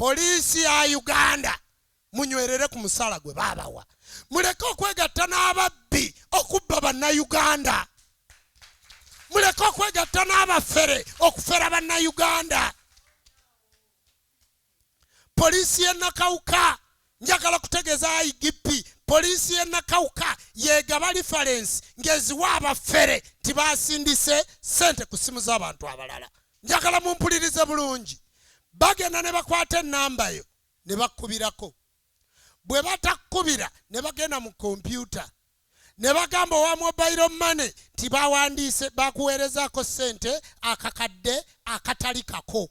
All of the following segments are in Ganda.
Poliisi ya Uganda munywerere ku musala gwe babawa. Muleke okwegatta n'ababbi okubba bannayuganda. Muleke okwegatta n'abafere okufera bannayuganda. Poliisi y'e Nakawuka njagala kutegeeza IGP. Poliisi y'e Nakawuka yeegaba reference ng'eziwa abafere tibasindise ssente ku ssimu z'abantu abalala. Njagala mumpulirize bulungi. Bagenda ne bakwata ennamba yo ne bakkubirako. Bwe batakkubira ne bagenda mu kompyuta ne bagamba owa mobile money tibawandiise bakuweerezaako ssente akakadde akatali kako.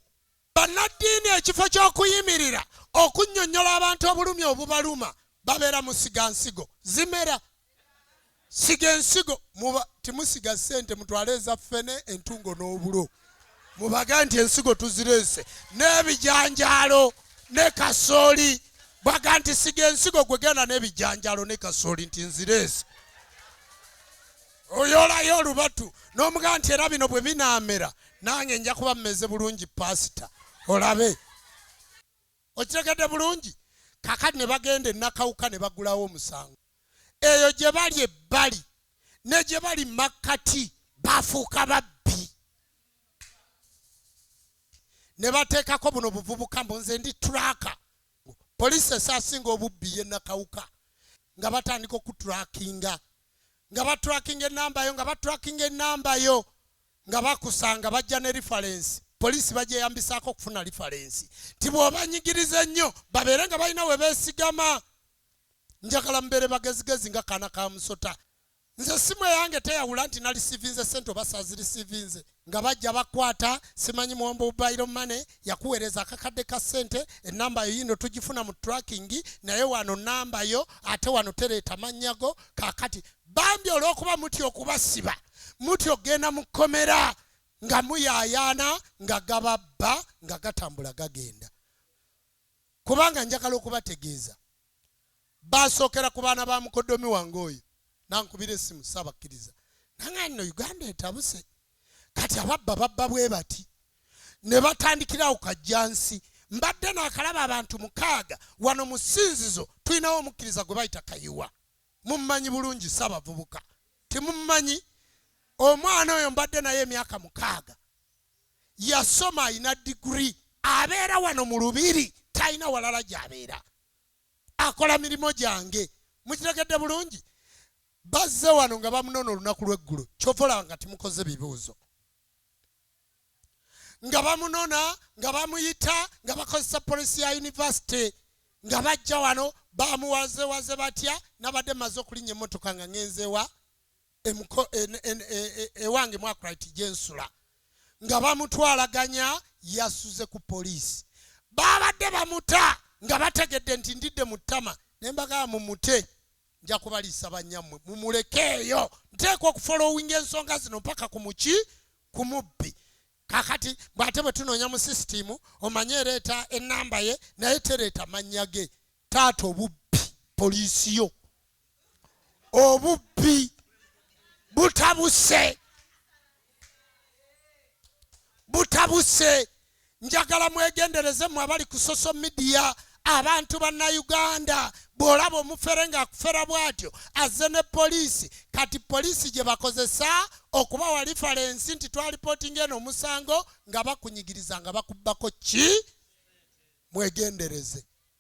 Bannaddiini ekifo ky'okuyimirira okunnyonnyola abantu obulumi obubaluma babeera mu sigansigo zimera. Siga ensigo timusiga ssente mutwale eza ffene entungo n'obulo. Mubaga nti ensigo tuzireese n'ebijanjaalo ne kasooli. Bwaga nti siga ensigo gwe genda n'ebijanjaalo ne kasooli nti nzireese. Oyolayo olubatu n'omuga nti era bino bwe binaamera nange nja kuba mmeze bulungi pasita olabe. Okitegedde bulungi? Kakati ne bagenda e Nakawuka ne bagulawo omusango. Eyo gye bali ebbali ne gye bali makkati bafuuka babbi. Ne bateekako buno buvubuka mbu nze ndi turaka. Poliisi esaasinga obubbi y'e Nakawuka nga batandika okuturakinga. Nga baturakinga ennamba yo nga bakusanga bajja ne reference. Poliisi bagyeyambisaako okufuna reference. Tibw'obanyigiriza ennyo babeere nga balina we beesigama. Njagala mbeere bagezigezi nga kaana ka musota. Nze simu yange teyawula nti nalisiivinze ssente oba saazirisiivinze. Nga bajja bakwata simanyi mu mobile money yakuweereza akakadde ka ssente ennamba yo yino tugifuna mu tracking naye wano nnamba yo ate wano tereeta mannyago. Kaakati bambi olw'okuba mutya okubasiba mutya ogenda mu kkomera nga muyaayaana nga gababba nga gatambula gagenda. Kubanga njagala okubategeeza basookera ku baana ba mukoddomi wange oyo nankubira essimu saabakkiriza nange nno Uganda etabuse. Kati babba bwe bati ne batandikirawo kajjansi. Mbadde naakalaba abantu 6 wano mu ssinzizo tulinawo omukkiriza gwe bayita Kayiwa. Mummanyi bulungi saabavubuka timummanyi? Omwana oyo mbadde naye emyaka 6 yasoma ayina diguri abeera wano mu Lubiri talina walala gy'abeera akola mirimu gyange. Mukitegedde bulungi? Bazze wano nga bamunona olunaku lw'eggulu kyovola nga timukoze bibuuzo. Nga bamunona nga bamuyita nga bakozesa poliisi ya university nga bajja wano bamuwazewaze batya nabadde maze okulinnya emmotoka nga ngenzewa ewange Mwakurite gyensula nga bamutwalaganya yasuze ku poliisi. Babadde bamuta nga bategedde nti ndidde mu ttama ne mbagamba mumute nja kubaliisa bannyammwe mumulekeeyo nteekwa okufollowinga ensonga zino mpaka ku mubbi. Kakati bw'ate bwe tunoonya mu sisitimu omanye ereeta ennamba ye naye tereeta mannya ge. Taata obubbi poliisi yo obubbi butabuse. Njagala mwegendereze mmwe abali ku social media abantu bannayuganda bw'olaba omufere ng'akufera bw'atyo azze ne poliisi. Kati poliisi gye bakozesa okubawa reference nti twalipootinga eno omusango nga bakunyigiriza nga bakubbako ki. Mwegendereze.